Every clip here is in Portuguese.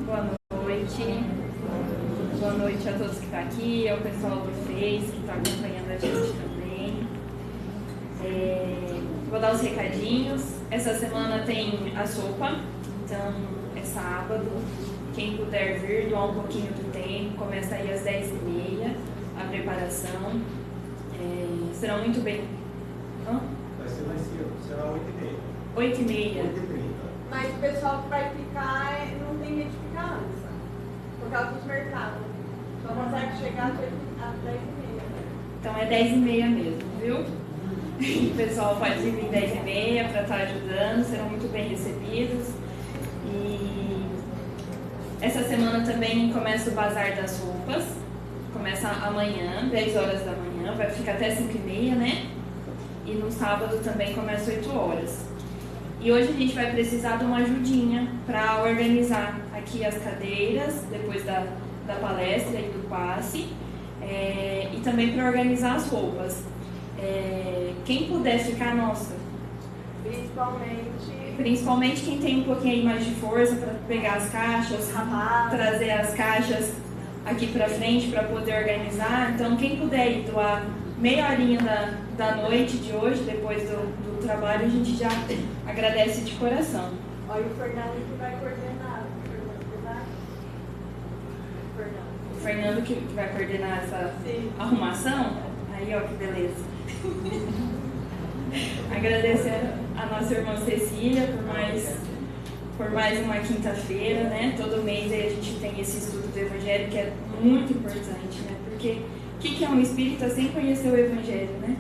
Boa noite. Boa noite a todos que estão aqui, ao pessoal do Face que está acompanhando a gente também. Vou dar os recadinhos. Essa semana tem a sopa, então é sábado. Quem puder vir, doar um pouquinho do tempo, começa aí às 10h30 a preparação. Serão muito bem. Vai ser mais cedo, será 8h30. 8h30. 8h30. Mas o pessoal que vai ficar não tem medo de ficar antes, por causa dos mercados. Só consegue chegar às 10h30. Então é 10h30 mesmo, viu? O pessoal pode vir 10h30 para estar ajudando, serão muito bem recebidos. E essa semana também começa o Bazar das Roupas. Começa amanhã, 10 horas da manhã, vai ficar até 5h30, né? E no sábado também começa 8 horas. E hoje a gente vai precisar de uma ajudinha para organizar aqui as cadeiras, depois da palestra e do passe, e também para organizar as roupas. Quem puder ficar, nossa, principalmente quem tem um pouquinho aí mais de força para pegar as caixas, trazer as caixas aqui para frente para poder organizar. Então quem puder ir doar meia horinha da noite de hoje, depois do trabalho, a gente já agradece de coração. Olha o Fernando que vai coordenar. O Fernando que vai coordenar essa arrumação. Aí, ó, que beleza. Agradecer a nossa irmã Cecília por mais uma quinta-feira, né? Todo mês aí a gente tem esse estudo do Evangelho que é muito importante, né? Porque o que é um espírita sem conhecer o Evangelho, né?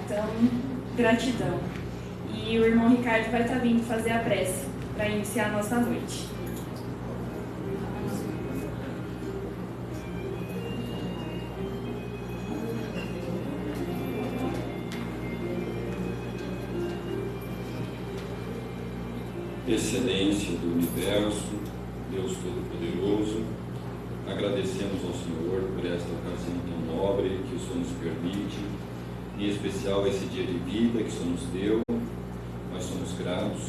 Então, gratidão. E o irmão Ricardo vai estar vindo fazer a prece para iniciar a nossa noite. Excelência do universo, Deus Todo-Poderoso, agradecemos ao Senhor por esta ocasião tão nobre que o Senhor nos permite, em especial esse dia de vida que o Senhor nos deu. Nós somos gratos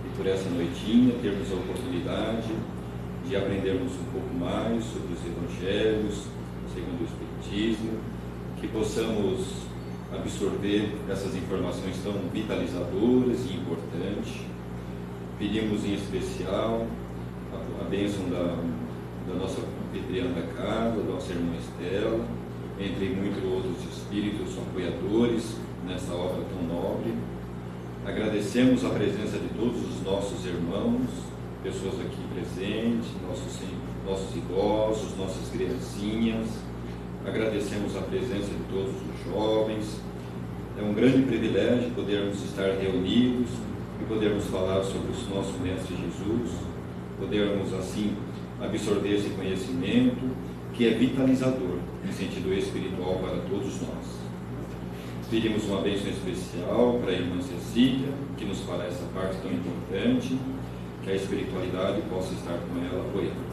e por essa noitinha termos a oportunidade de aprendermos um pouco mais sobre os Evangelhos, segundo o Espiritismo, que possamos absorver essas informações tão vitalizadoras e importantes. Pedimos em especial a bênção da nossa anfitriã da casa, da nossa irmã Estela, entre muitos outros espíritos apoiadores nessa obra tão nobre. Agradecemos a presença de todos os nossos irmãos, pessoas aqui presentes, nossos idosos, nossas criancinhas. Agradecemos a presença de todos os jovens. É um grande privilégio podermos estar reunidos e podermos falar sobre o nosso Mestre Jesus, podermos assim absorver esse conhecimento que é vitalizador no sentido espiritual para todos nós. Pedimos uma bênção especial para a irmã Cecília, que nos fará essa parte tão importante, que a espiritualidade possa estar com ela apoiando.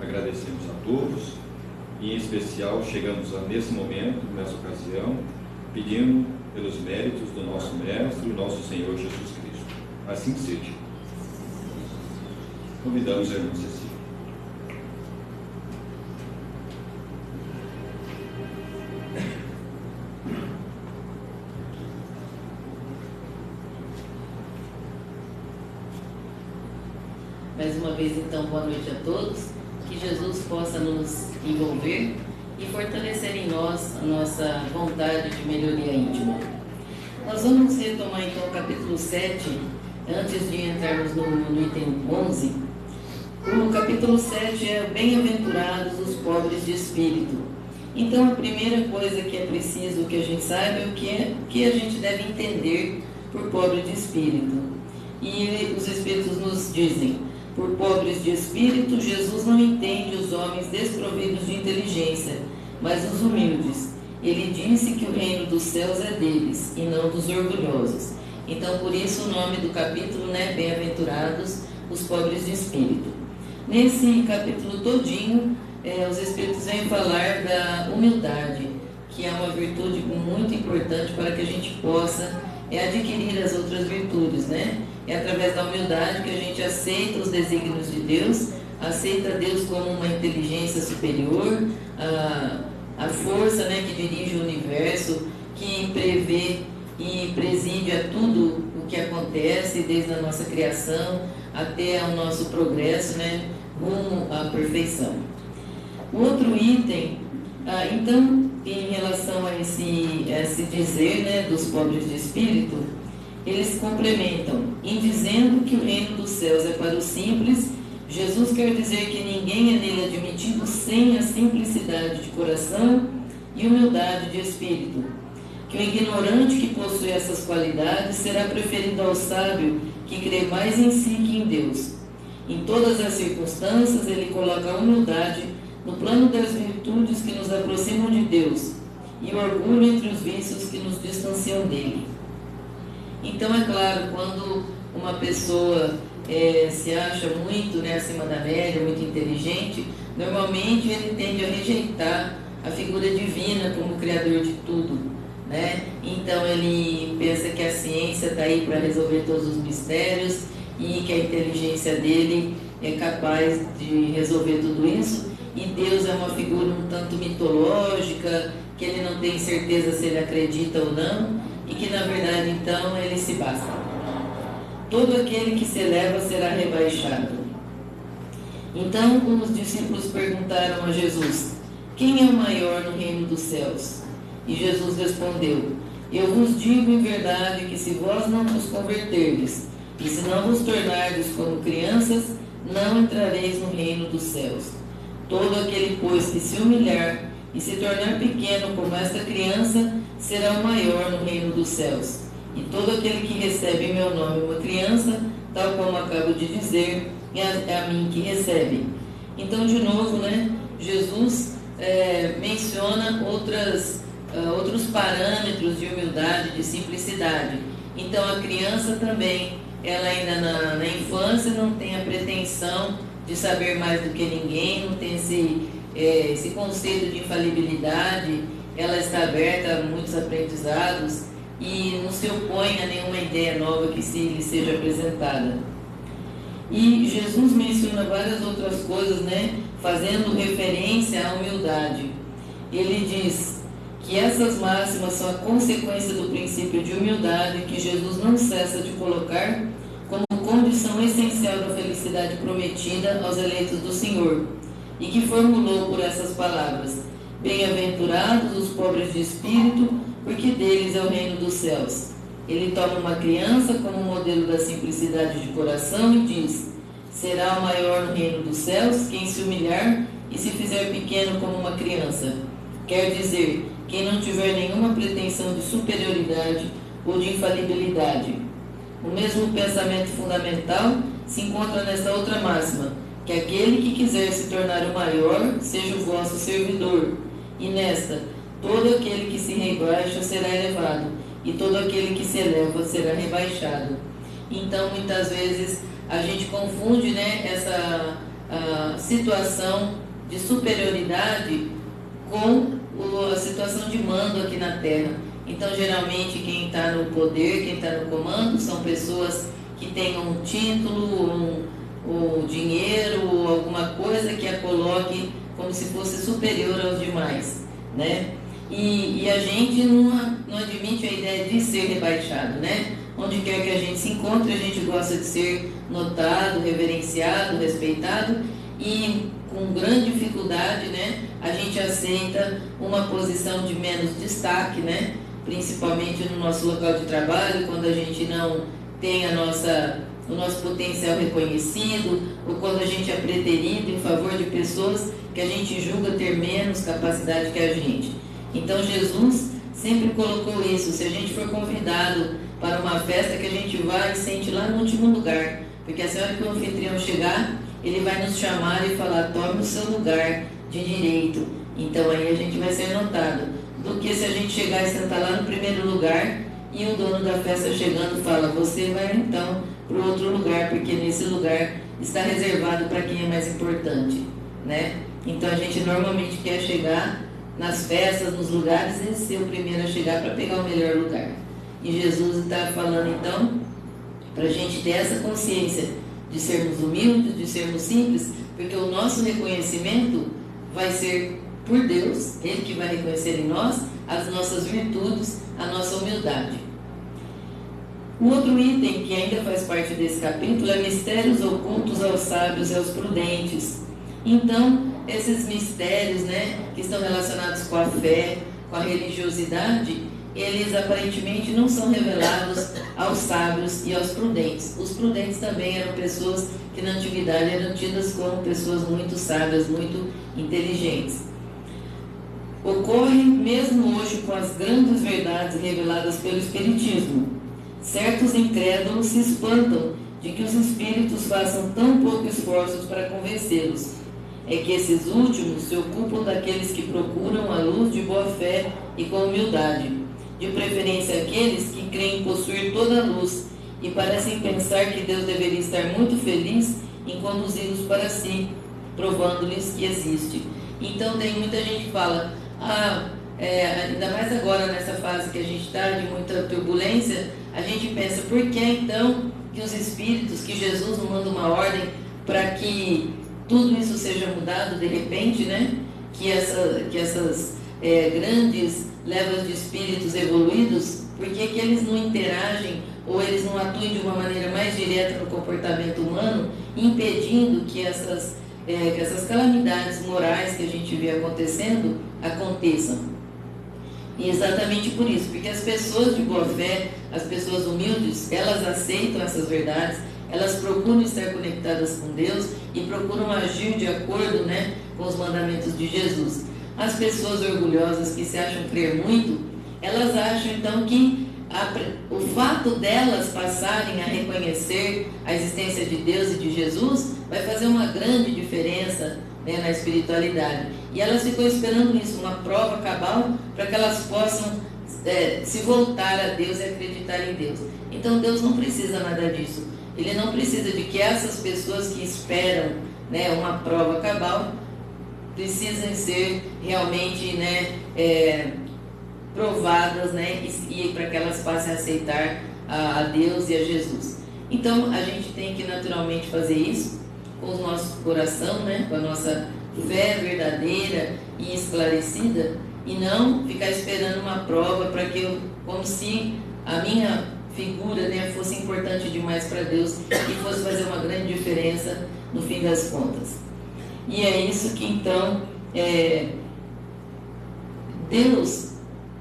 Agradecemos a todos e em especial chegamos nesse momento, nessa ocasião, pedindo pelos méritos do nosso Mestre, o nosso Senhor Jesus Cristo. Assim seja. Convidamos a irmã Cecília. Mais uma vez, então, boa noite a todos. Que Jesus possa nos envolver e fortalecer em nós a nossa vontade de melhoria íntima. Nós vamos retomar então o capítulo 7, antes de entrarmos no item 11. O capítulo 7 é bem-aventurados os pobres de espírito. Então a primeira coisa que é preciso que a gente saiba é o que a gente deve entender por pobre de espírito. E os espíritos nos dizem: por pobres de espírito, Jesus não entende os homens desprovidos de inteligência, mas os humildes. Ele disse que o reino dos céus é deles, e não dos orgulhosos. Então, por isso o nome do capítulo, né, bem-aventurados os pobres de espírito. Nesse capítulo todinho, os espíritos vêm falar da humildade, que é uma virtude muito importante para que a gente possa adquirir as outras virtudes, né? É através da humildade que a gente aceita os desígnios de Deus, aceita Deus como uma inteligência superior, a força, né, que dirige o universo, que prevê e preside a tudo o que acontece, desde a nossa criação até o nosso progresso, né, rumo à perfeição. O outro item, então, em relação a esse dizer, né, dos pobres de espírito, eles complementam, em dizendo que o reino dos céus é para os simples. Jesus quer dizer que ninguém é nele admitido sem a simplicidade de coração e humildade de espírito. Que o ignorante que possui essas qualidades será preferido ao sábio que crê mais em si que em Deus. Em todas as circunstâncias, ele coloca a humildade no plano das virtudes que nos aproximam de Deus e o orgulho entre os vícios que nos distanciam dele. Então, é claro, quando uma pessoa se acha muito, né, acima da média, muito inteligente, normalmente ele tende a rejeitar a figura divina como criador de tudo, né? Então ele pensa que a ciência está aí para resolver todos os mistérios e que a inteligência dele é capaz de resolver tudo isso, e Deus é uma figura um tanto mitológica, que ele não tem certeza se ele acredita ou não, e que na verdade então ele se basta. Todo aquele que se eleva será rebaixado. Então os discípulos perguntaram a Jesus: quem é o maior no reino dos céus? E Jesus respondeu: eu vos digo em verdade que se vós não vos converterdes, e se não vos tornardes como crianças, não entrareis no reino dos céus. Todo aquele, pois, que se humilhar e se tornar pequeno como esta criança, será o maior no reino dos céus. E todo aquele que recebe em meu nome uma criança, tal como acabo de dizer, é a mim que recebe. Então, de novo, né, Jesus menciona outros parâmetros de humildade, de simplicidade. Então, a criança também, ela ainda na infância não tem a pretensão de saber mais do que ninguém, não tem esse conceito de infalibilidade, ela está aberta a muitos aprendizados e não se opõe a nenhuma ideia nova que lhe seja apresentada. E Jesus menciona várias outras coisas, né, fazendo referência à humildade. Ele diz que essas máximas são a consequência do princípio de humildade que Jesus não cessa de colocar como condição essencial da felicidade prometida aos eleitos do Senhor, e que formulou por essas palavras: bem-aventurados os pobres de espírito, porque deles é o reino dos céus. Ele toma uma criança como modelo da simplicidade de coração e diz: será o maior no reino dos céus quem se humilhar e se fizer pequeno como uma criança. Quer dizer, quem não tiver nenhuma pretensão de superioridade ou de infalibilidade. O mesmo pensamento fundamental se encontra nesta outra máxima: que aquele que quiser se tornar o maior seja o vosso servidor. E nesta: todo aquele que se rebaixa será elevado, e todo aquele que se eleva será rebaixado. Então, muitas vezes, a gente confunde, né, essa situação de superioridade com a situação de mando aqui na Terra. Então, geralmente, quem está no poder, quem está no comando, são pessoas que têm um título, ou dinheiro, ou alguma coisa que a coloque como se fosse superior aos demais, né? E a gente não admite a ideia de ser rebaixado, né? Onde quer que a gente se encontre, a gente gosta de ser notado, reverenciado, respeitado, e com grande dificuldade, né, a gente aceita uma posição de menos destaque, né? Principalmente no nosso local de trabalho, quando a gente não tem o nosso potencial reconhecido, ou quando a gente é preterido em favor de pessoas que a gente julga ter menos capacidade que a gente. Então Jesus sempre colocou isso: se a gente for convidado para uma festa, que a gente vai e sente lá no último lugar, porque a hora que o anfitrião chegar, ele vai nos chamar e falar: tome o seu lugar de direito. Então aí a gente vai ser notado, do que se a gente chegar e sentar lá no primeiro lugar e o dono da festa chegando fala: você vai então para o outro lugar, porque nesse lugar está reservado para quem é mais importante, né? Então a gente normalmente quer chegar nas festas, nos lugares, e ser o primeiro a chegar para pegar o melhor lugar. E Jesus está falando então para a gente ter essa consciência de sermos humildes, de sermos simples, porque o nosso reconhecimento vai ser por Deus, Ele que vai reconhecer em nós as nossas virtudes, a nossa humildade. O outro item que ainda faz parte desse capítulo é mistérios ocultos aos sábios e aos prudentes. Então, esses mistérios, que estão relacionados com a fé, com a religiosidade, eles aparentemente não são revelados aos sábios e aos prudentes. Os prudentes também eram pessoas que na antiguidade eram tidas como pessoas muito sábias, muito inteligentes. Ocorre mesmo hoje com as grandes verdades reveladas pelo Espiritismo. Certos incrédulos se espantam de que os espíritos façam tão pouco esforços para convencê-los. É que esses últimos se ocupam daqueles que procuram a luz de boa fé e com humildade, de preferência aqueles que creem possuir toda a luz e parecem pensar que Deus deveria estar muito feliz em conduzi-los para si, provando-lhes que existe. Então tem muita gente que fala, ainda mais agora nessa fase que a gente está de muita turbulência, a gente pensa, por que então que os espíritos, que Jesus não manda uma ordem para que tudo isso seja mudado de repente, que essas grandes levas de espíritos evoluídos, por que eles não interagem ou eles não atuem de uma maneira mais direta no comportamento humano, impedindo que essas calamidades morais que a gente vê acontecendo, aconteçam. E exatamente por isso, porque as pessoas de boa fé, as pessoas humildes, elas aceitam essas verdades, elas procuram estar conectadas com Deus e procuram agir de acordo com os mandamentos de Jesus. As pessoas orgulhosas que se acham crer muito, elas acham então que o fato delas passarem a reconhecer a existência de Deus e de Jesus vai fazer uma grande diferença na espiritualidade. E elas ficam esperando isso, uma prova cabal, para que elas possam se voltar a Deus e acreditar em Deus. Então Deus não precisa nada disso. Ele não precisa de que essas pessoas que esperam uma prova cabal precisem ser realmente provadas e para que elas passem a aceitar a Deus e a Jesus. Então a gente tem que naturalmente fazer isso com o nosso coração, com a nossa fé verdadeira e esclarecida, e não ficar esperando uma prova para que como se a minha figura fosse importante demais para Deus e fosse fazer uma grande diferença no fim das contas. E é isso que então Deus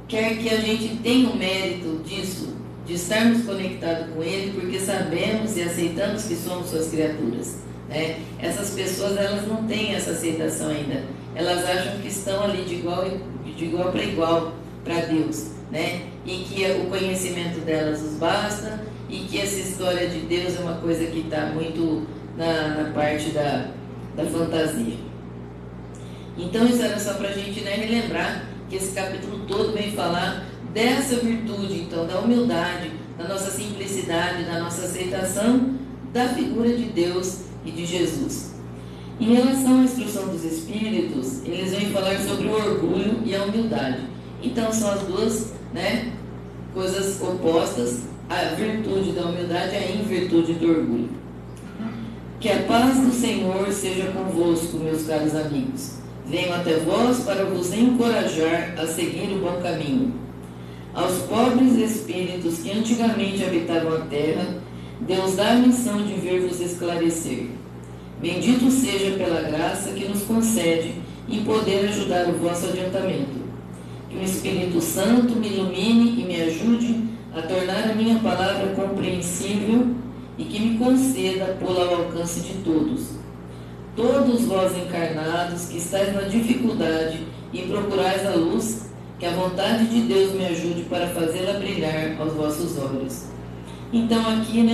quer que a gente tenha o mérito disso, de estarmos conectados com Ele, porque sabemos e aceitamos que somos suas criaturas. Essas pessoas, elas não têm essa aceitação ainda. Elas acham que estão ali de igual para igual para Deus, e que o conhecimento delas os basta, e que essa história de Deus é uma coisa que está muito na parte da fantasia. Então isso era só para a gente relembrar que esse capítulo todo vem falar dessa virtude, então, da humildade, da nossa simplicidade, da nossa aceitação da figura de Deus e de Jesus. Em relação à instrução dos espíritos, eles vêm falar sobre o orgulho e a humildade. Então são as duas coisas opostas, a virtude da humildade e a invirtude do orgulho. Que a paz do Senhor seja convosco, meus caros amigos. Venho até vós para vos encorajar a seguir o bom caminho. Aos pobres espíritos que antigamente habitavam a terra, Deus dá a missão de vir vos esclarecer. Bendito seja pela graça que nos concede em poder ajudar o vosso adiantamento. Que o Espírito Santo me ilumine e me ajude a tornar a minha palavra compreensível e que me conceda pô-la ao alcance de todos. Todos vós encarnados que estáis na dificuldade e procurais a luz, que a vontade de Deus me ajude para fazê-la brilhar aos vossos olhos. Então aqui,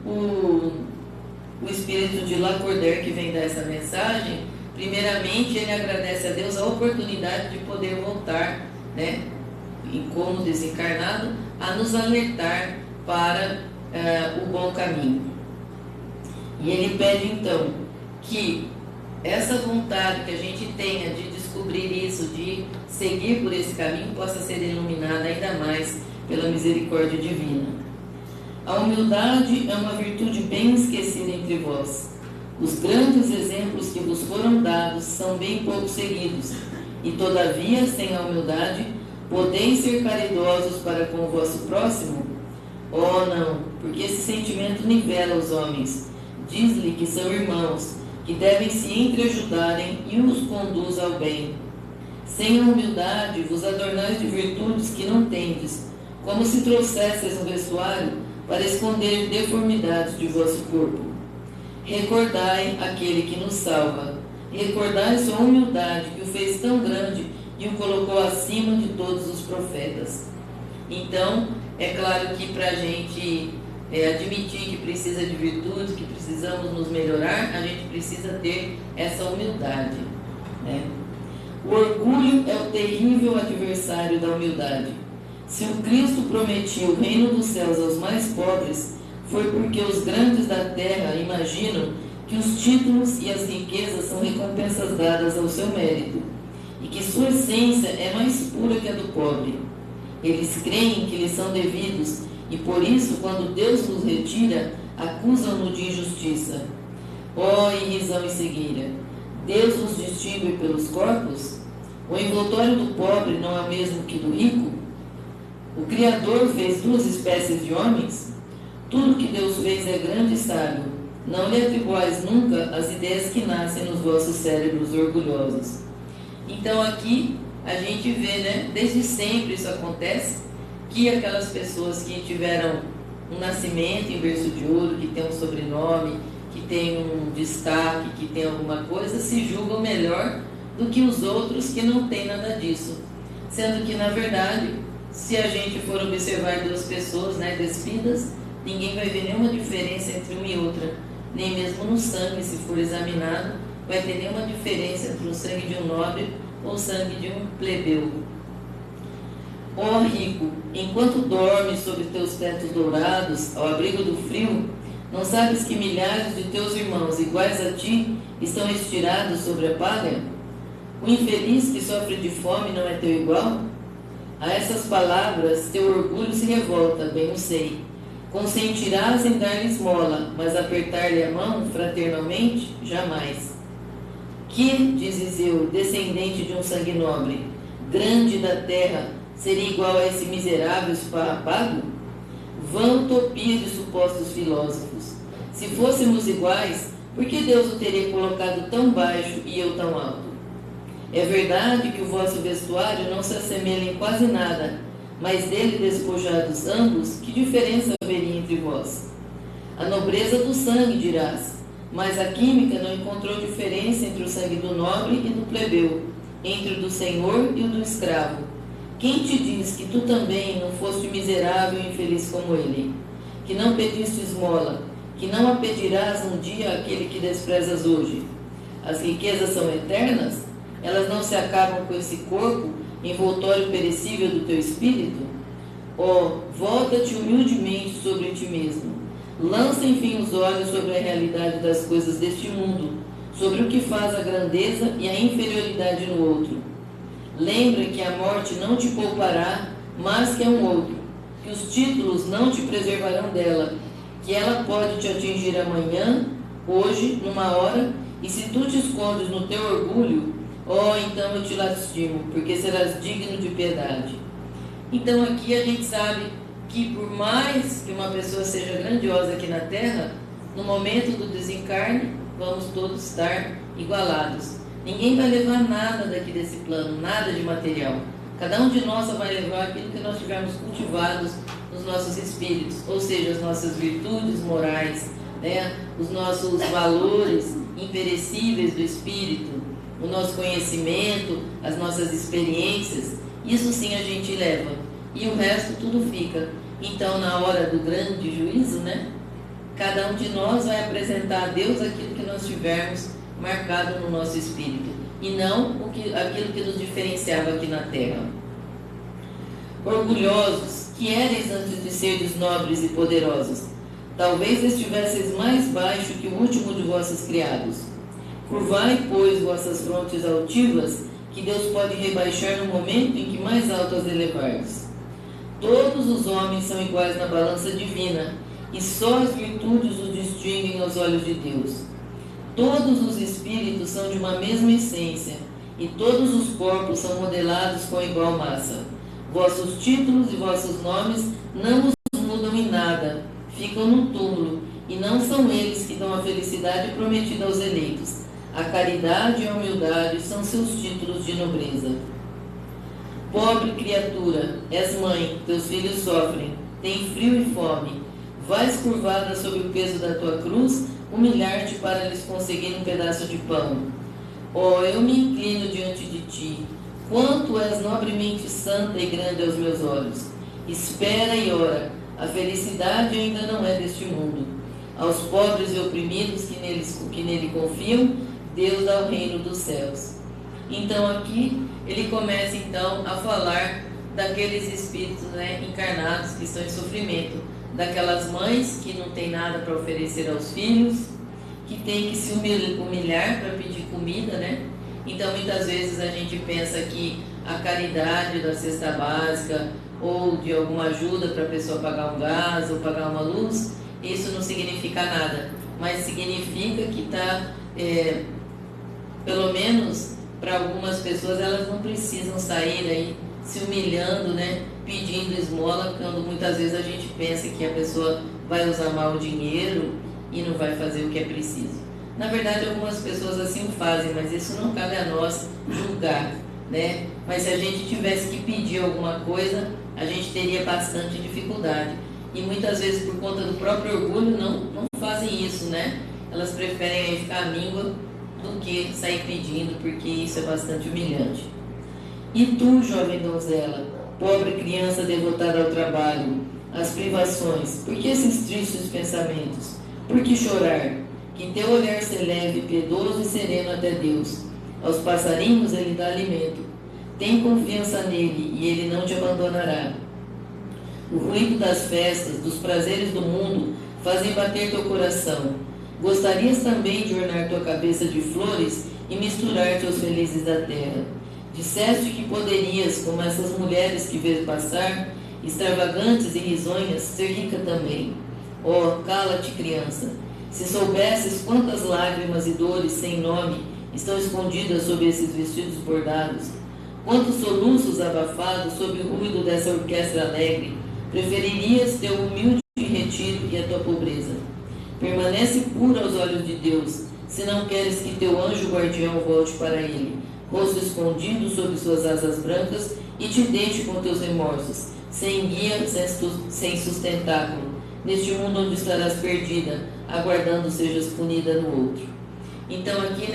o espírito de Lacordaire que vem dar essa mensagem, primeiramente ele agradece a Deus a oportunidade de poder voltar, como desencarnado, a nos alertar para o bom caminho. E ele pede então que essa vontade que a gente tenha de descobrir isso, de seguir por esse caminho, possa ser iluminada ainda mais pela misericórdia divina. A humildade é uma virtude bem esquecida entre vós. Os grandes exemplos que vos foram dados são bem pouco seguidos, e todavia, sem a humildade, podeis ser caridosos para com o vosso próximo? Oh, não, porque esse sentimento nivela os homens. Diz-lhe que são irmãos, que devem se entreajudarem e os conduz ao bem. Sem a humildade vos adornais de virtudes que não tendes, como se trouxesseis um vestuário para esconder deformidades de vosso corpo. Recordai aquele que nos salva. Recordai sua humildade, que o fez tão grande e o colocou acima de todos os profetas. Então, é claro que para a gente admitir que precisa de virtudes, que precisamos nos melhorar, a gente precisa ter essa humildade, né? O orgulho é o terrível adversário da humildade. Se o Cristo prometia o reino dos céus aos mais pobres, foi porque os grandes da terra imaginam que os títulos e as riquezas são recompensas dadas ao seu mérito, e que sua essência é mais pura que a do pobre. Eles creem que lhes são devidos, e por isso, quando Deus nos retira, acusam-no de injustiça. Ó irrisão e cegueira! Deus os distingue pelos corpos? O envoltório do pobre não é o mesmo que do rico? O Criador fez duas espécies de homens? Tudo que Deus fez é grande e sábio. Não lhe atribuais nunca as ideias que nascem nos vossos cérebros orgulhosos. Então aqui a gente vê, né, desde sempre isso acontece, que aquelas pessoas que tiveram um nascimento em berço de ouro, que tem um sobrenome, que tem um destaque, que tem alguma coisa, se julgam melhor do que os outros que não têm nada disso. Sendo que, na verdade, se a gente for observar duas pessoas, né, despidas, ninguém vai ver nenhuma diferença entre uma e outra. Nem mesmo no sangue, se for examinado, vai ter nenhuma diferença entre o sangue de um nobre ou o sangue de um plebeu. Ó rico, enquanto dormes sobre teus tetos dourados, ao abrigo do frio, não sabes que milhares de teus irmãos iguais a ti estão estirados sobre a palha? O infeliz que sofre de fome não é teu igual? A essas palavras teu orgulho se revolta, bem o sei. Consentirás em dar-lhe esmola, mas apertar-lhe a mão fraternalmente? Jamais. Que, dizes eu, descendente de um sangue nobre, grande da terra, seria igual a esse miserável esfarrapado? Vã utopia de supostos filósofos. Se fôssemos iguais, por que Deus o teria colocado tão baixo e eu tão alto? É verdade que o vosso vestuário não se assemelha em quase nada, mas dele despojados ambos, que diferença haveria entre vós? A nobreza do sangue, dirás, mas a química não encontrou diferença entre o sangue do nobre e do plebeu, entre o do senhor e o do escravo. Quem te diz que tu também não foste miserável e infeliz como ele? Que não pediste esmola, que não a pedirás um dia àquele que desprezas hoje? As riquezas são eternas? Elas não se acabam com esse corpo, envoltório perecível do teu espírito? Oh, volta-te humildemente sobre ti mesmo. Lança, enfim, os olhos sobre a realidade das coisas deste mundo, sobre o que faz a grandeza e a inferioridade no outro. Lembra que a morte não te poupará, mas que é um outro, que os títulos não te preservarão dela, que ela pode te atingir amanhã, hoje, numa hora, e se tu te escondes no teu orgulho, oh, então eu te lastimo, porque serás digno de piedade. Então aqui a gente sabe que por mais que uma pessoa seja grandiosa aqui na Terra, no momento do desencarne, vamos todos estar igualados. Ninguém vai levar nada daqui desse plano, nada de material. Cada um de nós só vai levar aquilo que nós tivermos cultivados nos nossos espíritos, ou seja, as nossas virtudes morais, né? Os nossos valores imperecíveis do espírito, o nosso conhecimento, as nossas experiências. Isso sim a gente leva, e o resto tudo fica. Então, na hora do grande juízo, né, cada um de nós vai apresentar a Deus aquilo que nós tivermos marcado no nosso espírito, e não aquilo que nos diferenciava aqui na terra. Orgulhosos, que éreis antes de serdes nobres e poderosos, talvez estivesseis mais baixo que o último de vossos criados. Curvai, pois, vossas frontes altivas, que Deus pode rebaixar no momento em que mais alto as elevardes. Todos os homens são iguais na balança divina, e só as virtudes o distinguem aos olhos de Deus. Todos os espíritos são de uma mesma essência, e todos os corpos são modelados com igual massa. Vossos títulos e vossos nomes não os mudam em nada, ficam no túmulo, e não são eles que dão a felicidade prometida aos eleitos. A caridade e a humildade são seus títulos de nobreza. Pobre criatura, és mãe, teus filhos sofrem, têm frio e fome. Vais curvada sob o peso da tua cruz, humilhar-te para lhes conseguir um pedaço de pão. Oh, eu me inclino diante de ti. Quanto és nobremente santa e grande aos meus olhos. Espera e ora. A felicidade ainda não é deste mundo. Aos pobres e oprimidos que nele confiam, Deus dá o reino dos céus. Então aqui ele começa então a falar daqueles espíritos, encarnados que estão em sofrimento, daquelas mães que não têm nada para oferecer aos filhos, que tem que se humilhar para pedir comida, Então muitas vezes a gente pensa que a caridade da cesta básica ou de alguma ajuda para a pessoa pagar um gás ou pagar uma luz, isso não significa nada, mas significa que está, pelo menos para algumas pessoas, elas não precisam sair aí se humilhando, pedindo esmola, quando muitas vezes a gente pensa que a pessoa vai usar mal o dinheiro e não vai fazer o que é preciso. Na verdade, algumas pessoas assim o fazem, mas isso não cabe a nós julgar, Mas se a gente tivesse que pedir alguma coisa, a gente teria bastante dificuldade. E muitas vezes, por conta do próprio orgulho, não fazem isso, Elas preferem ficar à míngua do que sair pedindo, porque isso é bastante humilhante. E tu, jovem donzela, pobre criança devotada ao trabalho, às privações, por que esses tristes pensamentos? Por que chorar? Que teu olhar se eleve, piedoso e sereno até Deus. Aos passarinhos ele dá alimento. Tem confiança nele e ele não te abandonará. O ruído das festas, dos prazeres do mundo, fazem bater teu coração. Gostarias também de ornar tua cabeça de flores e misturar-te aos felizes da terra. Disseste que poderias, como essas mulheres que vês passar, extravagantes e risonhas, ser rica também. Oh, cala-te, criança! Se soubesses quantas lágrimas e dores sem nome estão escondidas sob esses vestidos bordados, quantos soluços abafados sob o ruído dessa orquestra alegre, preferirias teu humilde retiro e a tua pobreza. Permanece pura aos olhos de Deus, se não queres que teu anjo guardião volte para ele, rosto escondido sob suas asas brancas, e te deixe com teus remorsos, sem guia, sem sustentáculo, neste mundo onde estarás perdida, aguardando sejas punida no outro. Então aqui,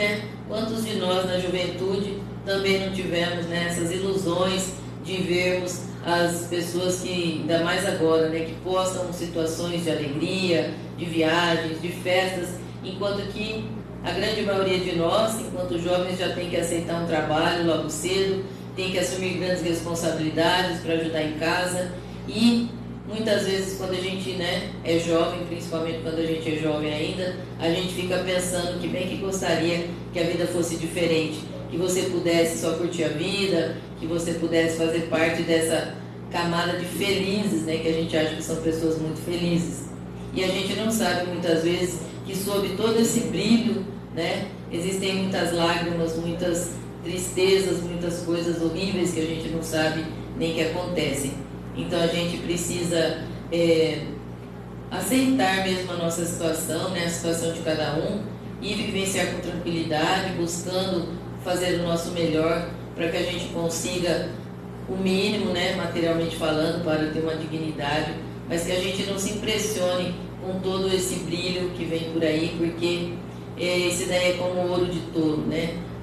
quantos de nós na juventude também não tivemos essas ilusões de vermos as pessoas que, ainda mais agora, que postam situações de alegria, de viagens, de festas, enquanto que a grande maioria de nós, enquanto jovens, já tem que aceitar um trabalho logo cedo, tem que assumir grandes responsabilidades para ajudar em casa, e muitas vezes quando a gente é jovem, principalmente quando a gente é jovem ainda, a gente fica pensando que bem que gostaria que a vida fosse diferente, que você pudesse só curtir a vida, que você pudesse fazer parte dessa camada de felizes, que a gente acha que são pessoas muito felizes. E a gente não sabe muitas vezes que sob todo esse brilho, existem muitas lágrimas, muitas tristezas, muitas coisas horríveis que a gente não sabe nem que acontecem. Então a gente precisa aceitar mesmo a nossa situação, a situação de cada um, e vivenciar com tranquilidade, buscando fazer o nosso melhor para que a gente consiga o mínimo, materialmente falando, para ter uma dignidade, mas que a gente não se impressione com todo esse brilho que vem por aí, porque esse daí é como o ouro de touro,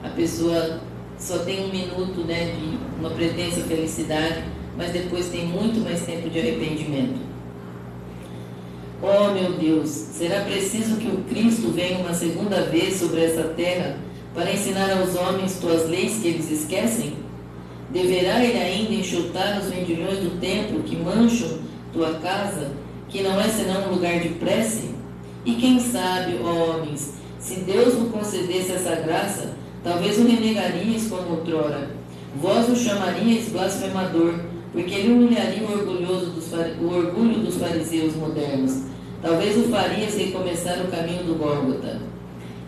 A pessoa só tem um minuto, de uma pretensa felicidade, mas depois tem muito mais tempo de arrependimento. Oh, meu Deus, será preciso que o Cristo venha uma segunda vez sobre essa terra para ensinar aos homens tuas leis que eles esquecem? Deverá ele ainda enxutar os vendilhões do templo que mancham tua casa, que não é senão um lugar de prece? E quem sabe, ó homens, se Deus vos concedesse essa graça, talvez o renegarias como outrora. Vós o chamaríeis blasfemador, porque ele humilharia o orgulho dos fariseus modernos. Talvez o faria se recomeçar o caminho do Gólgota.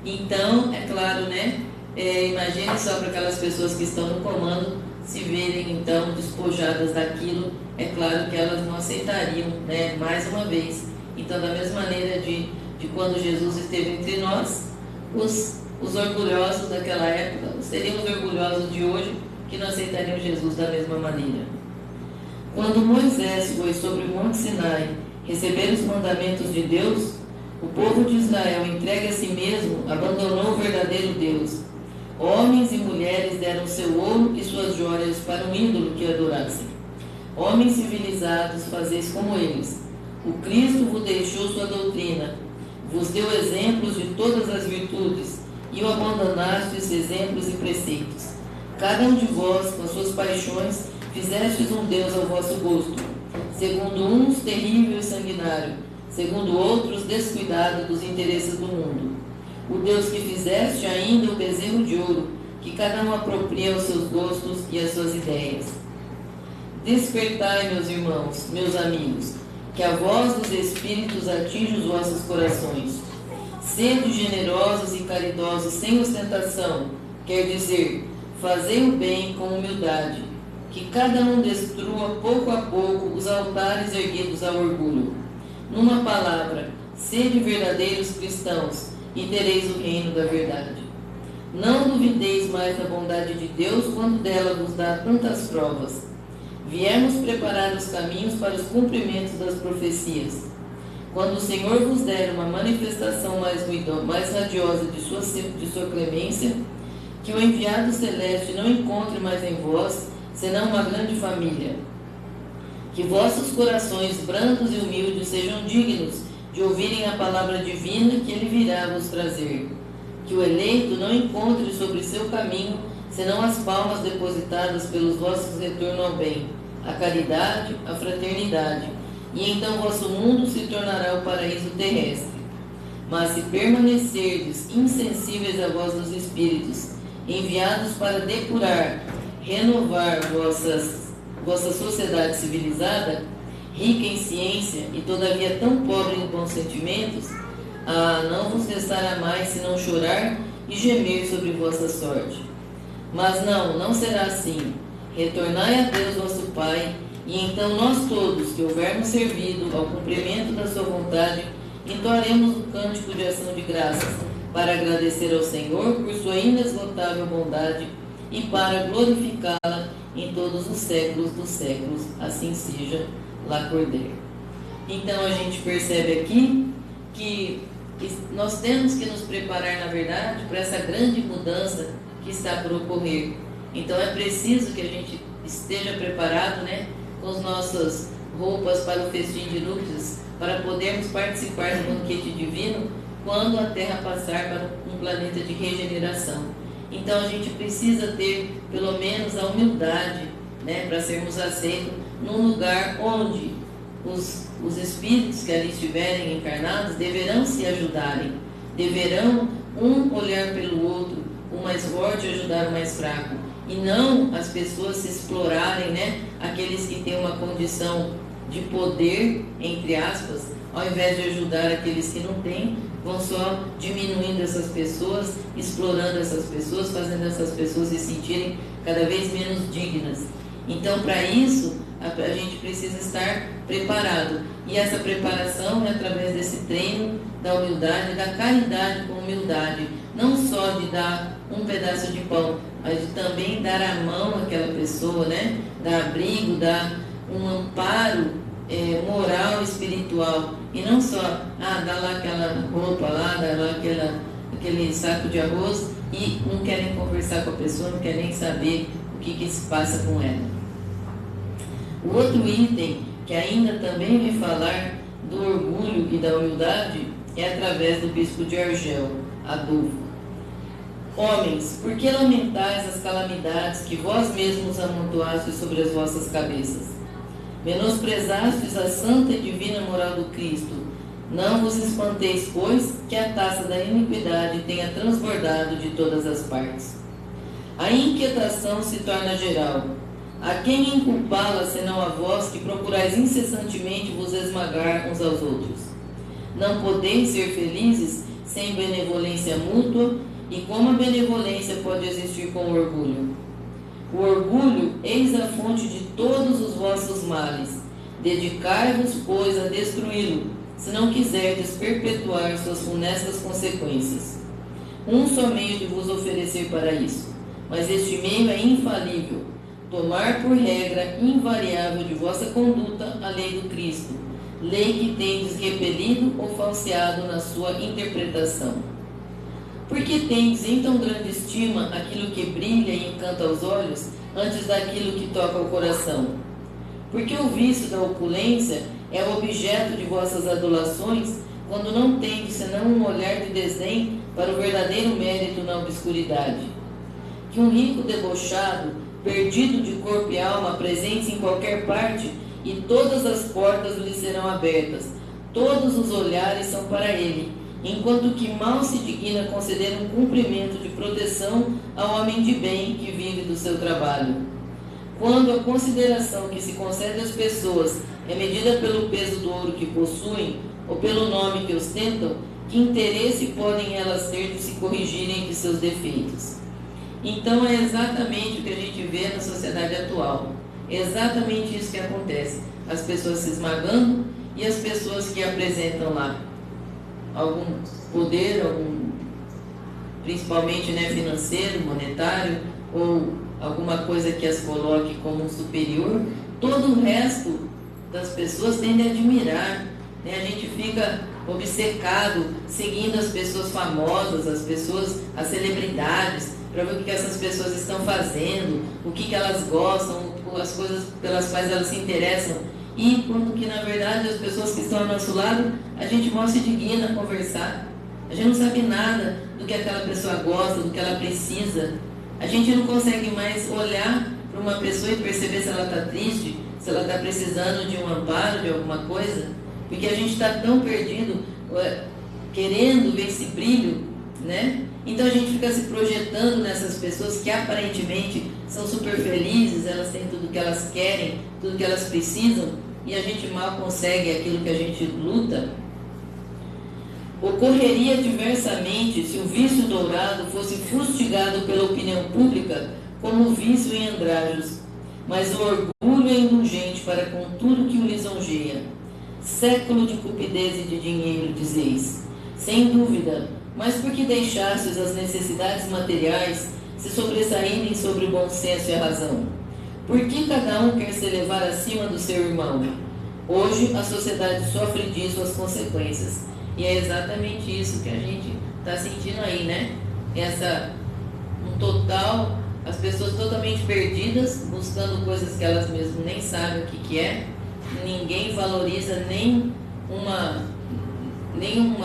Então, é claro, né? Imagine só para aquelas pessoas que estão no comando se verem então despojadas daquilo, é claro que elas não aceitariam, né? Mais uma vez. Então, da mesma maneira de quando Jesus esteve entre nós, os orgulhosos daquela época seriam os orgulhosos de hoje que não aceitariam Jesus da mesma maneira. Quando Moisés foi sobre o Monte Sinai receber os mandamentos de Deus, o povo de Israel, entregue a si mesmo, abandonou o verdadeiro Deus. Homens e mulheres deram seu ouro e suas joias para um ídolo que adorassem. Homens civilizados, fazeis como eles. O Cristo vos deixou sua doutrina, vos deu exemplos de todas as virtudes, e o abandonastes exemplos e preceitos. Cada um de vós, com as suas paixões, fizestes um Deus ao vosso gosto, segundo uns terrível e sanguinário, segundo outros descuidado dos interesses do mundo. O Deus que fizeste ainda o bezerro de ouro, que cada um apropria aos seus gostos e às suas ideias. Despertai, meus irmãos, meus amigos, que a voz dos Espíritos atinja os vossos corações. Sede generosos e caridosos sem ostentação, quer dizer, fazei o bem com humildade, que cada um destrua pouco a pouco os altares erguidos ao orgulho. Numa palavra, sede verdadeiros cristãos, e tereis o reino da verdade. Não duvideis mais da bondade de Deus quando dela vos dá tantas provas. Viemos preparar os caminhos para os cumprimentos das profecias. Quando o Senhor vos der uma manifestação mais radiosa de sua clemência, que o enviado celeste não encontre mais em vós, senão uma grande família. Que vossos corações brandos e humildes sejam dignos de ouvirem a palavra divina que ele virá vos trazer. Que o eleito não encontre sobre seu caminho senão as palmas depositadas pelos vossos retorno ao bem, a caridade, a fraternidade, e então vosso mundo se tornará o paraíso terrestre. Mas se permanecerdes insensíveis à voz dos Espíritos, enviados para depurar, renovar vossa sociedade civilizada, rica em ciência e todavia tão pobre em bons sentimentos, não vos restará mais senão chorar e gemer sobre vossa sorte. Mas não será assim. Retornai a Deus vosso Pai, e então nós todos, que houvermos servido ao cumprimento da sua vontade, entoaremos um cântico de ação de graças, para agradecer ao Senhor por sua inesgotável bondade e para glorificá-la em todos os séculos dos séculos. Assim seja. Lacordaire. Então a gente percebe aqui que nós temos que nos preparar, na verdade, para essa grande mudança que está por ocorrer. Então é preciso que a gente esteja preparado, né, com as nossas roupas para o festim de núpcias, para podermos participar do banquete divino quando a Terra passar para um planeta de regeneração. Então a gente precisa ter pelo menos a humildade, né, para sermos aceitos num lugar onde os espíritos que ali estiverem encarnados deverão se ajudarem, deverão um olhar pelo outro, o mais forte ajudar o mais fraco, e não as pessoas se explorarem, né, aqueles que têm uma condição de poder, entre aspas, ao invés de ajudar aqueles que não têm, vão só diminuindo essas pessoas, explorando essas pessoas, fazendo essas pessoas se sentirem cada vez menos dignas. Então, para isso, a gente precisa estar preparado. E essa preparação é através desse treino da humildade, da caridade com humildade. Não só de dar um pedaço de pão, mas de também dar a mão àquela pessoa, né? Dar abrigo, dar um amparo moral e espiritual. E não só, dá lá aquela roupa lá, dá lá aquele saco de arroz e não querem conversar com a pessoa, não querem saber o que se passa com ela. O outro item que ainda também vem falar do orgulho e da humildade é através do bispo de Argel, Adolfo. Homens, por que lamentais as calamidades que vós mesmos amontoastes sobre as vossas cabeças? Menosprezastes a santa e divina moral do Cristo. Não vos espanteis, pois, que a taça da iniquidade tenha transbordado de todas as partes. A inquietação se torna geral. A quem inculpá-la, senão a vós, que procurais incessantemente vos esmagar uns aos outros? Não podeis ser felizes sem benevolência mútua, e como a benevolência pode existir com orgulho? O orgulho, eis a fonte de todos os vossos males. Dedicai-vos, pois, a destruí-lo, se não quiserdes perpetuar suas funestas consequências. Um só meio de vos oferecer para isso, mas este meio é infalível: tomar por regra invariável de vossa conduta a lei do Cristo, lei que tendes repelido ou falseado na sua interpretação. Por que tendes em tão grande estima aquilo que brilha e encanta os olhos, antes daquilo que toca o coração? Porque o vício da opulência é o objeto de vossas adulações, quando não tendes senão um olhar de desdém para o verdadeiro mérito na obscuridade. Que um rico debochado, perdido de corpo e alma, presente em qualquer parte, e todas as portas lhe serão abertas, todos os olhares são para ele, enquanto que mal se digna conceder um cumprimento de proteção ao homem de bem que vive do seu trabalho. Quando a consideração que se concede às pessoas é medida pelo peso do ouro que possuem ou pelo nome que ostentam, que interesse podem elas ter de se corrigirem de seus defeitos? Então é exatamente o que a gente vê na sociedade atual. É exatamente isso que acontece. As pessoas se esmagando e as pessoas que apresentam lá algum poder, principalmente financeiro, monetário, ou alguma coisa que as coloque como um superior, todo o resto das pessoas tende a admirar. A gente fica obcecado seguindo as pessoas famosas, as celebridades, para ver o que essas pessoas estão fazendo, o que elas gostam, as coisas pelas quais elas se interessam. E quando que na verdade as pessoas que estão ao nosso lado, a gente mal se digna a conversar. A gente não sabe nada do que aquela pessoa gosta, do que ela precisa. A gente não consegue mais olhar para uma pessoa e perceber se ela está triste, se ela está precisando de um amparo, de alguma coisa, porque a gente está tão perdido, querendo ver esse brilho, Então a gente fica se projetando nessas pessoas que aparentemente são super felizes, elas têm tudo que elas querem, tudo que elas precisam, e a gente mal consegue aquilo que a gente luta. Ocorreria diversamente se o vício dourado fosse fustigado pela opinião pública como vício em andrajos, mas o orgulho é indulgente para com tudo que o lisonjeia. Século de cupidez e de dinheiro, dizeis. Sem dúvida, mas por que deixastes as necessidades materiais se sobressaírem sobre o bom senso e a razão? Por que cada um quer se elevar acima do seu irmão? Hoje a sociedade sofre disso as consequências. E é exatamente isso que a gente está sentindo aí, as pessoas totalmente perdidas, buscando coisas que elas mesmas nem sabem o que é. Ninguém valoriza nenhuma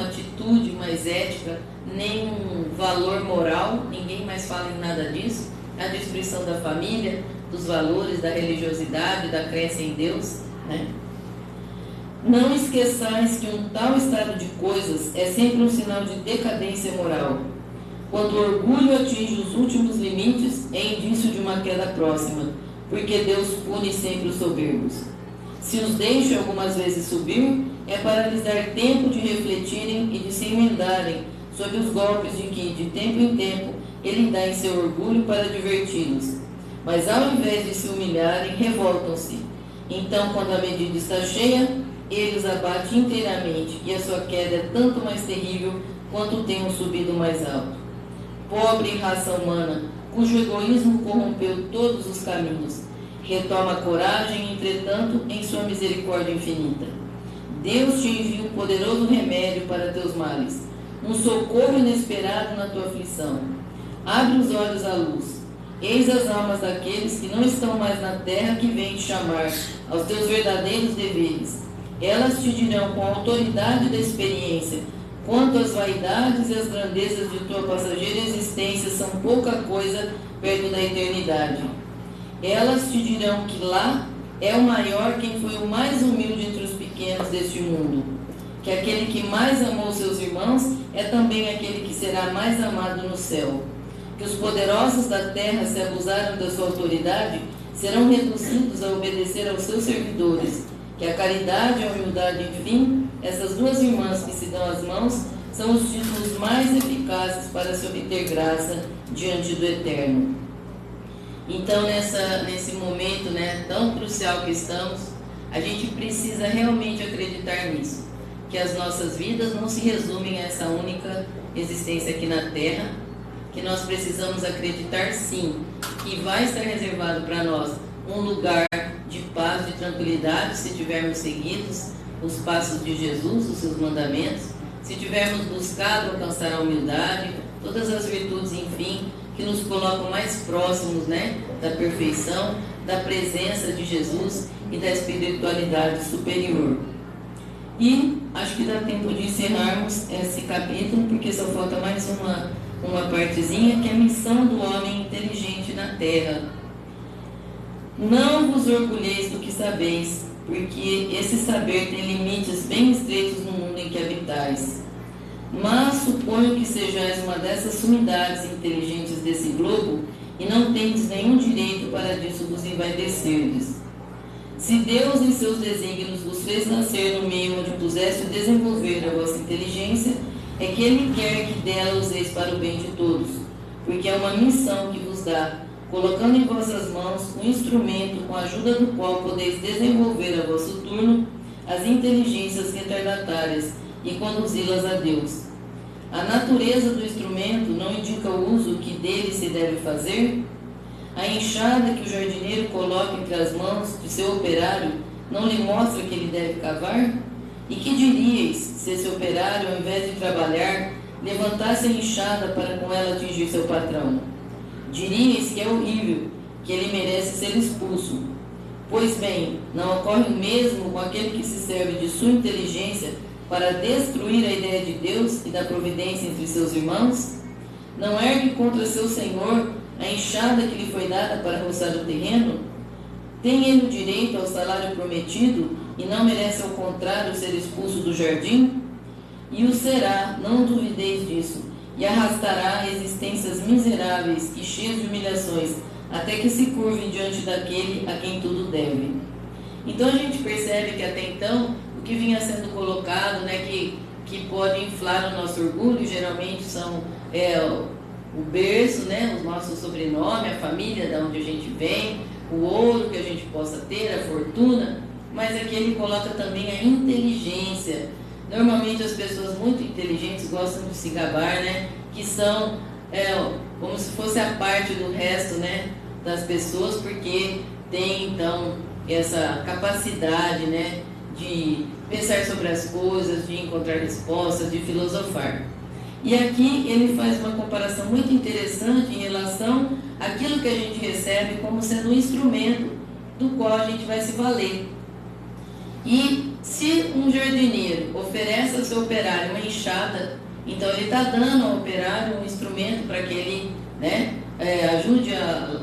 atitude mais ética, nenhum valor moral, ninguém mais fala em nada disso. A destruição da família, dos valores, da religiosidade, da crença em Deus, Não esqueçais que um tal estado de coisas é sempre um sinal de decadência moral. Quando o orgulho atinge os últimos limites, é indício de uma queda próxima, porque Deus pune sempre os soberbos. Se os deixa algumas vezes subir, é para lhes dar tempo de refletirem e de se emendarem sob os golpes de que, de tempo em tempo, ele dá em seu orgulho para diverti-los. Mas ao invés de se humilharem, revoltam-se. Então, quando a medida está cheia, ele os abate inteiramente, e a sua queda é tanto mais terrível quanto tenham subido mais alto. Pobre raça humana, cujo egoísmo corrompeu todos os caminhos, retoma a coragem, entretanto, em sua misericórdia infinita. Deus te envia um poderoso remédio para teus males, um socorro inesperado na tua aflição. Abre os olhos à luz. Eis as almas daqueles que não estão mais na terra que vêm te chamar aos teus verdadeiros deveres. Elas te dirão com a autoridade da experiência quanto as vaidades e as grandezas de tua passageira existência são pouca coisa perto da eternidade. Elas te dirão que lá é o maior quem foi o mais humilde entre os pequenos deste mundo, que aquele que mais amou seus irmãos é também aquele que será mais amado no céu, que os poderosos da terra, se abusaram da sua autoridade, serão reduzidos a obedecer aos seus servidores, que a caridade e a humildade, enfim, essas duas irmãs que se dão as mãos são os títulos mais eficazes para se obter graça diante do Eterno. Então, nesse momento, né, tão crucial que estamos, a gente precisa realmente acreditar nisso, que as nossas vidas não se resumem a essa única existência aqui na Terra, que nós precisamos acreditar sim, que vai estar reservado para nós um lugar de paz, de tranquilidade, se tivermos seguido os passos de Jesus, os seus mandamentos, se tivermos buscado alcançar a humildade, todas as virtudes, enfim, que nos colocam mais próximos, né, da perfeição, da presença de Jesus e da espiritualidade superior. E acho que dá tempo de encerrarmos esse capítulo, porque só falta mais uma partezinha, que é a missão do homem inteligente na terra. Não vos orgulheis do que sabeis, porque esse saber tem limites bem estreitos no mundo em que habitais. Mas suponho que sejais uma dessas sumidades inteligentes desse globo, e não tendes nenhum direito para disso vos envaidecerdes. Se Deus em seus desígnios vos fez nascer no meio onde puseste desenvolver a vossa inteligência, é que Ele quer que dela useis para o bem de todos, porque é uma missão que vos dá, colocando em vossas mãos um instrumento com a ajuda do qual podeis desenvolver a vosso turno as inteligências retardatárias e conduzi-las a Deus. A natureza do instrumento não indica o uso que dele se deve fazer? A enxada que o jardineiro coloca entre as mãos de seu operário não lhe mostra que ele deve cavar? E que diríeis se esse operário, ao invés de trabalhar, levantasse a enxada para com ela atingir seu patrão? Diríeis que é horrível, que ele merece ser expulso. Pois bem, não ocorre o mesmo com aquele que se serve de sua inteligência para destruir a ideia de Deus e da providência entre seus irmãos? Não ergue contra seu senhor a enxada que lhe foi dada para roçar o terreno? Tem ele o direito ao salário prometido e não merece, ao contrário, ser expulso do jardim? E o será, não duvideis disso, e arrastará existências miseráveis e cheias de humilhações, até que se curve diante daquele a quem tudo deve. Então a gente percebe que até então o que vinha sendo colocado, né, que pode inflar o nosso orgulho, geralmente são o berço, né, o nosso sobrenome, a família de onde a gente vem, o ouro que a gente possa ter, a fortuna, mas aqui ele coloca também a inteligência. Normalmente as pessoas muito inteligentes gostam de se gabar, né, que são como se fosse a parte do resto, né, das pessoas, porque tem então essa capacidade, né, de pensar sobre as coisas, de encontrar respostas, de filosofar. E aqui ele faz uma comparação muito interessante em relação àquilo que a gente recebe como sendo um instrumento do qual a gente vai se valer. E se um jardineiro oferece ao seu operário uma enxada, então ele está dando ao operário um instrumento para que ele, né, ajude a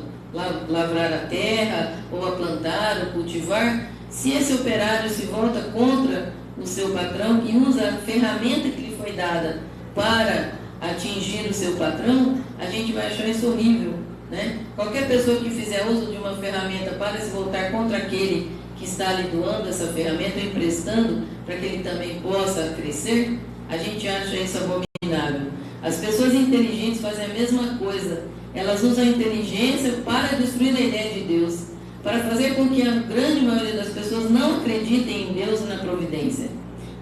lavrar a terra, ou a plantar, ou cultivar. Se esse operário se volta contra o seu patrão e usa a ferramenta que lhe foi dada para atingir o seu patrão, a gente vai achar isso horrível, né? Qualquer pessoa que fizer uso de uma ferramenta para se voltar contra aquele que está lhe doando essa ferramenta, ou emprestando para que ele também possa crescer, a gente acha isso abominável. As pessoas inteligentes fazem a mesma coisa. Elas usam a inteligência para destruir a ideia de Deus, para fazer com que a grande maioria das pessoas não acreditem em Deus e na providência,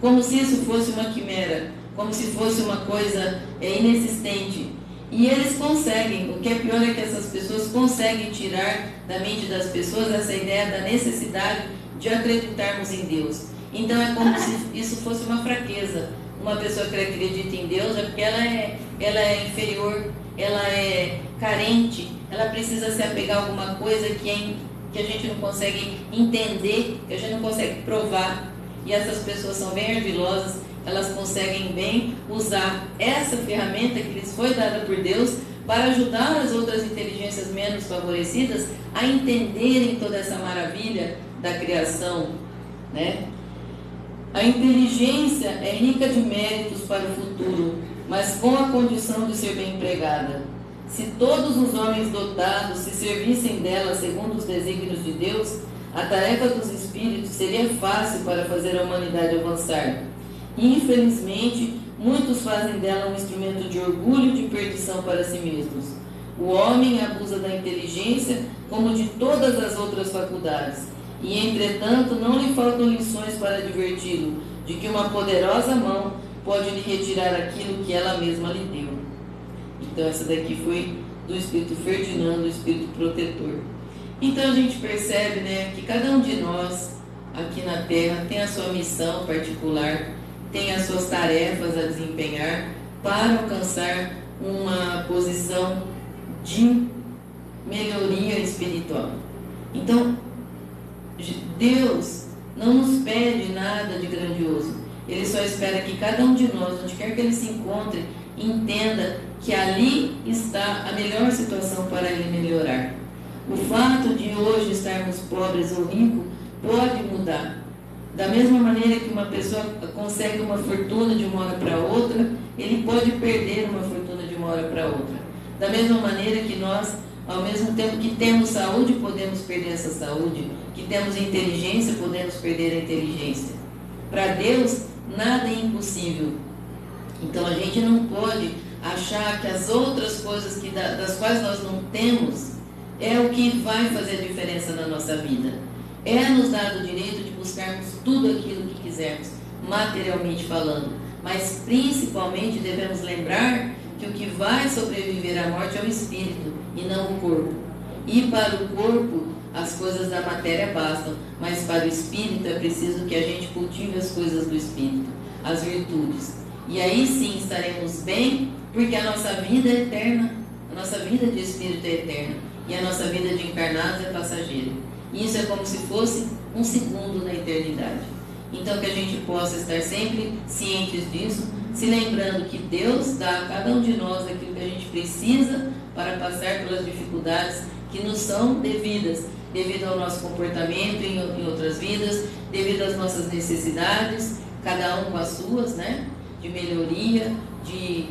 como se isso fosse uma quimera, como se fosse uma coisa inexistente. E eles conseguem, o que é pior é que essas pessoas conseguem tirar da mente das pessoas essa ideia da necessidade de acreditarmos em Deus. Então é como se isso fosse uma fraqueza. Uma pessoa que acredita em Deus é porque ela é inferior, ela é carente, ela precisa se apegar a alguma coisa que a gente não consegue entender, que a gente não consegue provar. E essas pessoas são bem ardilosas, elas conseguem bem usar essa ferramenta que lhes foi dada por Deus para ajudar as outras inteligências menos favorecidas a entenderem toda essa maravilha da criação, né? A inteligência é rica de méritos para o futuro, mas com a condição de ser bem empregada. Se todos os homens dotados se servissem dela segundo os desígnios de Deus, a tarefa dos espíritos seria fácil para fazer a humanidade avançar. Infelizmente, muitos fazem dela um instrumento de orgulho e de perdição para si mesmos. O homem abusa da inteligência como de todas as outras faculdades, e entretanto não lhe faltam lições para diverti-lo de que uma poderosa mão pode lhe retirar aquilo que ela mesma lhe deu. Então essa daqui foi do Espírito Ferdinando, o Espírito Protetor. Então a gente percebe, né, que cada um de nós aqui na Terra tem a sua missão particular, tem as suas tarefas a desempenhar para alcançar uma posição de melhoria espiritual. Então, Deus não nos pede nada de grandioso. Ele só espera que cada um de nós, onde quer que ele se encontre, entenda que ali está a melhor situação para ele melhorar. O fato de hoje estarmos pobres ou ricos pode mudar. Da mesma maneira que uma pessoa consegue uma fortuna de uma hora para outra, ele pode perder uma fortuna de uma hora para outra. Da mesma maneira que nós, ao mesmo tempo que temos saúde, podemos perder essa saúde, que temos inteligência, podemos perder a inteligência. Para Deus, nada é impossível. Então a gente não pode achar que as outras coisas das quais nós não temos é o que vai fazer a diferença na nossa vida. É nos dado o direito de buscarmos tudo aquilo que quisermos, materialmente falando. Mas principalmente devemos lembrar que o que vai sobreviver à morte é o espírito e não o corpo. E para o corpo as coisas da matéria bastam, mas para o espírito é preciso que a gente cultive as coisas do espírito, as virtudes. E aí sim estaremos bem, porque a nossa vida é eterna, a nossa vida de espírito é eterna e a nossa vida de encarnados é passageira. Isso é como se fosse um segundo na eternidade. Então que a gente possa estar sempre cientes disso, se lembrando que Deus dá a cada um de nós aquilo que a gente precisa para passar pelas dificuldades que nos são devidas, devido ao nosso comportamento em outras vidas, devido às nossas necessidades, cada um com as suas, né? De melhoria, de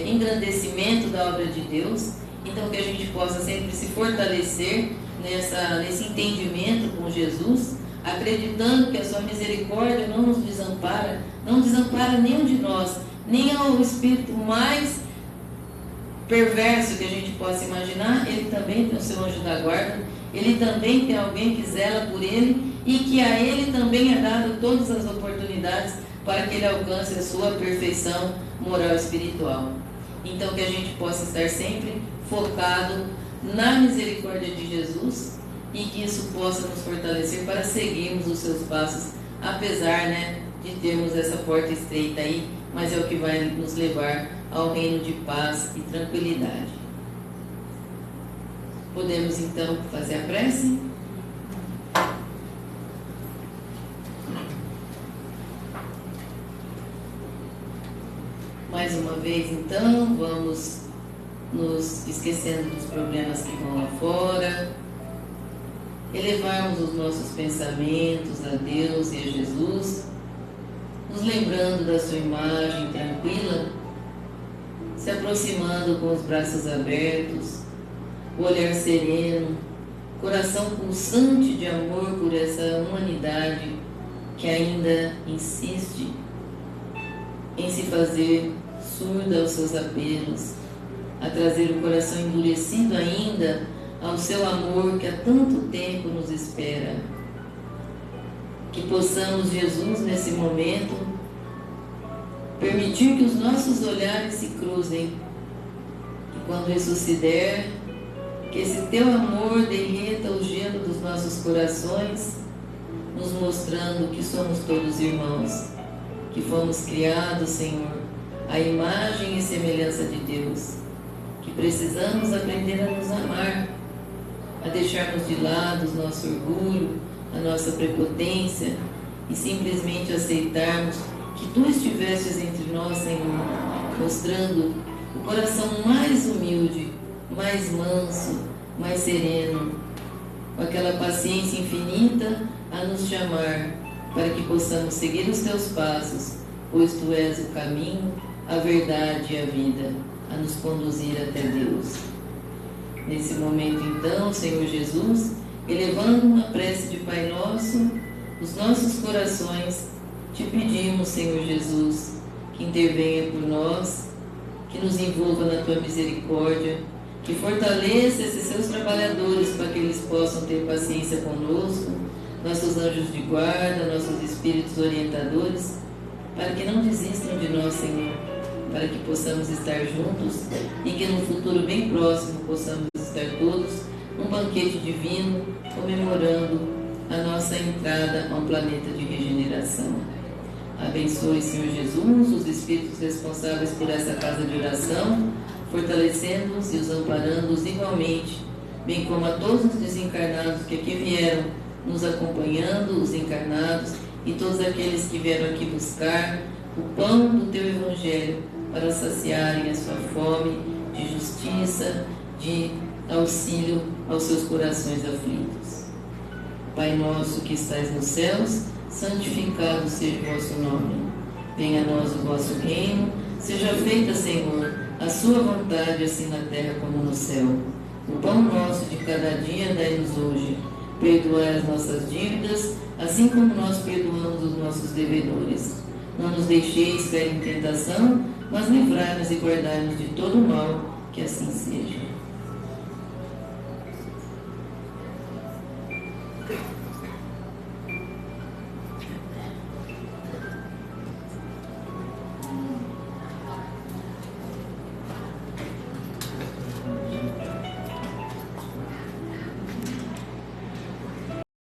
engrandecimento da obra de Deus. Então que a gente possa sempre se fortalecer nesse entendimento com Jesus, acreditando que a sua misericórdia não nos desampara, não desampara nenhum de nós, nem ao espírito mais perverso que a gente possa imaginar. Ele também tem o seu anjo da guarda, ele também tem alguém que zela por ele e que a ele também é dado todas as oportunidades para que ele alcance a sua perfeição moral e espiritual. Então que a gente possa estar sempre focado na misericórdia de Jesus e que isso possa nos fortalecer para seguirmos os seus passos, apesar, né, de termos essa porta estreita aí, mas é o que vai nos levar ao reino de paz e tranquilidade. Podemos então fazer a prece? Mais uma vez então, vamos nos esquecendo dos problemas que vão lá fora, elevarmos os nossos pensamentos a Deus e a Jesus, nos lembrando da sua imagem tranquila, se aproximando com os braços abertos, o olhar sereno, coração pulsante de amor por essa humanidade que ainda insiste em se fazer surda aos seus apelos, a trazer o coração endurecido ainda ao seu amor que há tanto tempo nos espera. Que possamos, Jesus, nesse momento, permitir que os nossos olhares se cruzem, e quando isso se der, que esse teu amor derreta o gelo dos nossos corações, nos mostrando que somos todos irmãos, que fomos criados, Senhor, à imagem e semelhança de Deus, que precisamos aprender a nos amar, a deixarmos de lado o nosso orgulho, a nossa prepotência e simplesmente aceitarmos que Tu estivestes entre nós, Senhor, mostrando o coração mais humilde, mais manso, mais sereno, com aquela paciência infinita a nos chamar para que possamos seguir os Teus passos, pois Tu és o caminho, a verdade e a vida, a nos conduzir até Deus. Nesse momento, então, Senhor Jesus, elevando uma prece de Pai Nosso, os nossos corações Te pedimos, Senhor Jesus, que intervenha por nós, que nos envolva na Tua misericórdia, que fortaleça esses Seus trabalhadores para que eles possam ter paciência conosco, nossos anjos de guarda, nossos espíritos orientadores, para que não desistam de nós, Senhor, para que possamos estar juntos e que no futuro bem próximo possamos estar todos num banquete divino, comemorando a nossa entrada a um planeta de regeneração. Abençoe, Senhor Jesus, os espíritos responsáveis por essa casa de oração, fortalecendo-os e os amparando-os igualmente, bem como a todos os desencarnados que aqui vieram, nos acompanhando, os encarnados e todos aqueles que vieram aqui buscar o pão do Teu Evangelho para saciarem a sua fome de justiça, de auxílio aos seus corações aflitos. Pai nosso que estais nos céus, santificado seja o vosso nome. Venha a nós o vosso reino, seja feita, Senhor, a sua vontade, assim na terra como no céu. O pão nosso de cada dia dai-nos hoje. Perdoai as nossas dívidas, assim como nós perdoamos os nossos devedores. Não nos deixeis cair em tentação, mas livrai-nos e guardai-nos de todo o mal, que assim seja.